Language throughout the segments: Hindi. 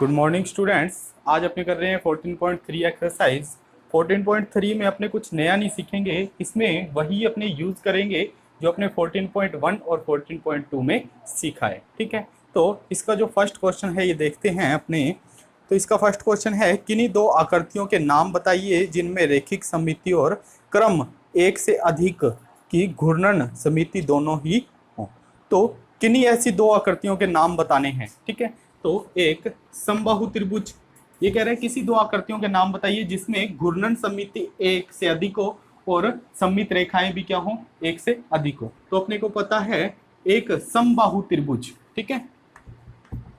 Good morning students. आज अपने कर रहे हैं 14.3 एक्सरसाइज। 14.3 में अपने कुछ नया नहीं सीखेंगे, इसमें वही अपने यूज़ करेंगे जो अपने 14.1 और 14.2 में सीखा है। ठीक है, तो इसका जो फर्स्ट क्वेश्चन है ये देखते हैं अपने। तो इसका फर्स्ट क्वेश्चन है, किन्हीं दो आकृतियों के नाम बताइए जिनमें रेखिक सममिति और क्रम एक से अधिक की घूर्णन समिति दोनों ही हों। तो किन्हीं ऐसी दो आकृतियों के नाम बताने हैं। ठीक है, तो एक समबाहु त्रिभुज, ये कह रहे हैं किसी दो आकृतियों के नाम बताइए जिसमें घूर्णन समिति एक से अधिक हो और सममित रेखाएं भी क्या हो, एक से अधिक हो। तो अपने को पता है एक समबाहु त्रिभुज। ठीक है,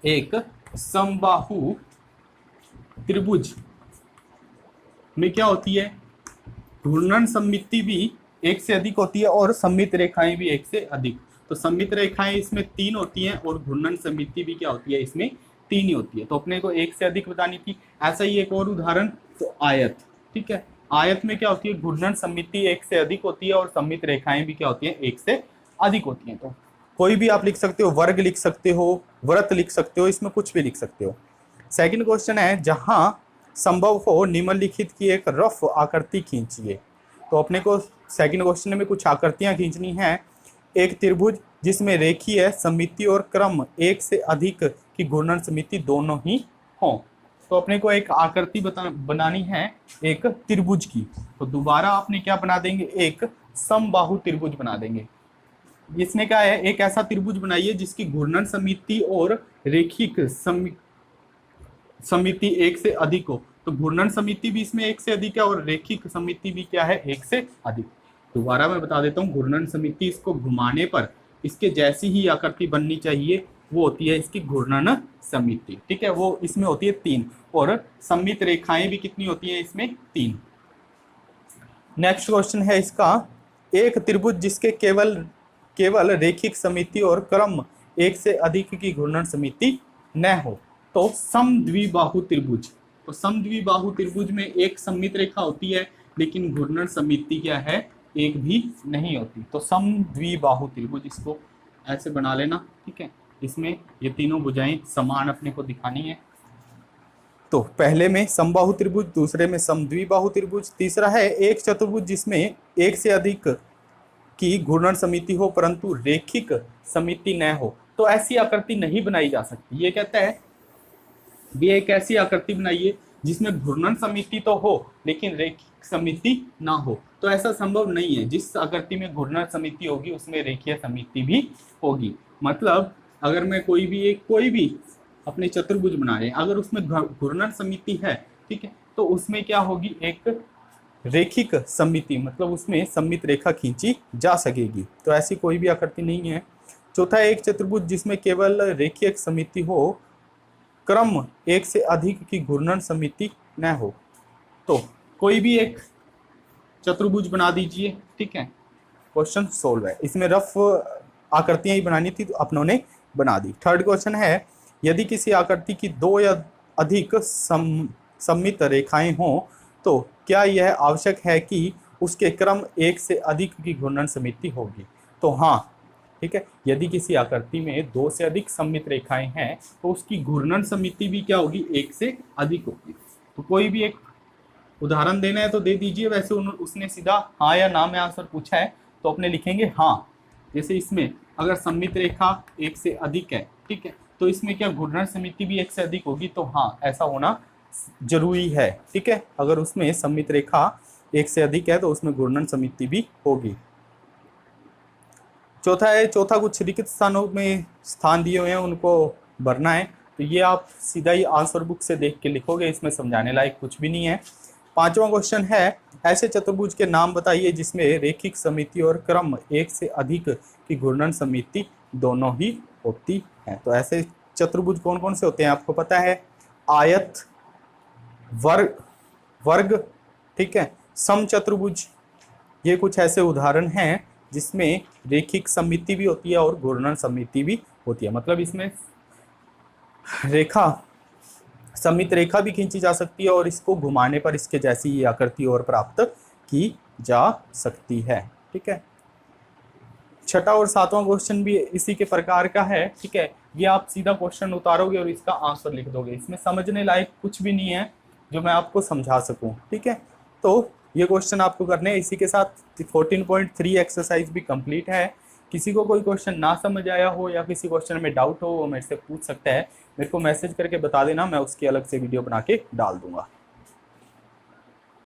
एक समबाहु त्रिभुज में क्या होती है, घूर्णन समिति भी एक से अधिक होती है और सममित रेखाएं भी एक से अधिक। तो सममित रेखाएं इसमें 3 होती हैं और घूर्णन समिति भी क्या होती है, इसमें 3 ही होती है। तो अपने को एक से अधिक बतानी थी। ऐसा ही एक और उदाहरण, तो आयत। ठीक है, आयत में क्या होती है, घूर्णन समिति एक से अधिक होती है और सममित रेखाएं भी क्या होती है, एक से अधिक होती हैं। तो कोई भी आप लिख सकते हो, वर्ग लिख सकते हो, वृत्त लिख सकते हो, इसमें कुछ भी लिख सकते हो। सेकंड क्वेश्चन है, जहां संभव हो निम्नलिखित की एक रफ आकृति खींचिए। तो अपने को सेकंड क्वेश्चन में कुछ आकृतियां खींचनी है। एक त्रिभुज जिसमें रेखीय समिति और क्रम एक से अधिक की घूर्णन समिति दोनों ही हों। तो अपने को एक आकृति बनानी है एक त्रिभुज की। तो दोबारा आपने क्या बना देंगे, एक समबाहु त्रिभुज बना देंगे। इसने क्या है, एक ऐसा त्रिभुज बनाइए जिसकी घूर्णन समिति और रेखिक समिति एक से अधिक हो। तो घूर्णन समिति भी इसमें एक से अधिक है और रेखिक समिति भी क्या है, एक से अधिक। दोबारा मैं बता देता हूँ, घूर्णन समिति, इसको घुमाने पर इसके जैसी ही आकृति बननी चाहिए, वो होती है इसकी घूर्णन समिति। ठीक है, वो इसमें होती है 3 और सममित रेखाएं भी कितनी होती हैं, इसमें 3। नेक्स्ट क्वेश्चन है इसका, एक त्रिभुज जिसके केवल रेखिक समिति और क्रम एक से अधिक की घूर्णन समिति न हो। तो समद्विबाहु त्रिभुज। तो समद्विबाहु त्रिभुज में एक सममित रेखा होती है लेकिन घूर्णन समिति क्या है, एक भी नहीं होती। तो समद्विबाहु त्रिभुज, इसको ऐसे बना लेना। ठीक है, इसमें ये तीनों भुजाएं समान अपने को दिखानी है। तो पहले में समबाहु त्रिभुज, दूसरे में समद्विबाहु त्रिभुज, तीसरा है एक चतुर्भुज जिसमें एक से अधिक की घूर्णन समिति हो परंतु रेखिक समिति न हो। तो ऐसी आकृति नहीं बनाई जा सकती। ये कहता है भी एक ऐसी आकृति बनाइए जिसमें घूर्णन समिति तो हो लेकिन रेखिक समिति ना हो। तो ऐसा संभव नहीं है। जिस आकृति में घूर्णन समिति होगी उसमें रेखीय समिति भी होगी। मतलब अगर मैं कोई भी अपने चतुर्भुज बना रहे हैं, अगर उसमें घूर्णन समिति है, ठीक है, तो उसमें क्या होगी, एक रेखिक समिति, मतलब उसमें सममित रेखा खींची जा सकेगी। तो ऐसी कोई भी आकृति नहीं है। चौथा, एक चतुर्भुज जिसमें केवल रेखीय समिति हो, क्रम एक से अधिक की घूर्णन समिति न हो। तो कोई भी एक चतुर्भुज बना दीजिए। ठीक है, क्वेश्चन सोल्व है। इसमें रफ आकृतियां ही बनानी थी तो अपनों ने बना दी। थर्ड क्वेश्चन है, यदि किसी आकृति की 2 या अधिक सममित रेखाएं हों तो क्या यह आवश्यक है कि उसके क्रम एक से अधिक की घूर्णन समिति होगी। तो हाँ, ठीक है, यदि किसी आकृति में 2 से अधिक सममित रेखाएं हैं तो उसकी घूर्णन समिति भी क्या होगी, एक से अधिक होगी। तो कोई भी एक उदाहरण देना है तो दे दीजिए। वैसे उसने सीधा हाँ या ना में आंसर पूछा है तो अपने लिखेंगे हाँ। जैसे इसमें अगर सममित रेखा एक से अधिक है, ठीक है, तो इसमें क्या घूर्णन समिति भी एक से अधिक होगी। तो हाँ, ऐसा होना जरूरी है। ठीक है, अगर उसमें सममित रेखा एक से अधिक है तो उसमें घूर्णन समिति भी होगी। चौथा है, चौथा कुछ लिखित स्थानों में स्थान दिए हुए हैं, उनको भरना है। तो ये आप सीधा ही आंसर बुक से देख के लिखोगे, इसमें समझाने लायक कुछ भी नहीं है। पांचवा क्वेश्चन है, ऐसे चतुर्भुज के नाम बताइए जिसमें रेखिक समिति और क्रम एक से अधिक की घूर्णन समिति दोनों ही होती है। तो ऐसे चतुर्भुज कौन कौन से होते हैं आपको पता है, आयत, वर्ग, ठीक है, समचतुर्भुज। ये कुछ ऐसे उदाहरण हैं जिसमें रेखिक समिति भी होती है और घूर्णन समिति भी होती है। मतलब इसमें रेखा, सममित रेखा भी खींची जा सकती है और इसको घुमाने पर इसके जैसी ही आकृति और प्राप्त की जा सकती है। ठीक है, छठा और सातवां क्वेश्चन भी इसी के प्रकार का है। ठीक है, ये आप सीधा क्वेश्चन उतारोगे और इसका आंसर लिख दोगे। इसमें समझने लायक कुछ भी नहीं है जो मैं आपको समझा सकूं, ठीक है। तो ये क्वेश्चन आपको करने हैं। इसी के साथ 14.3 एक्सरसाइज भी कंप्लीट है। किसी को कोई क्वेश्चन ना समझ आया हो या किसी क्वेश्चन में डाउट हो वो मेरे से पूछ सकता है। मेरे को मैसेज करके बता देना, मैं उसकी अलग से वीडियो बना के डाल दूंगा।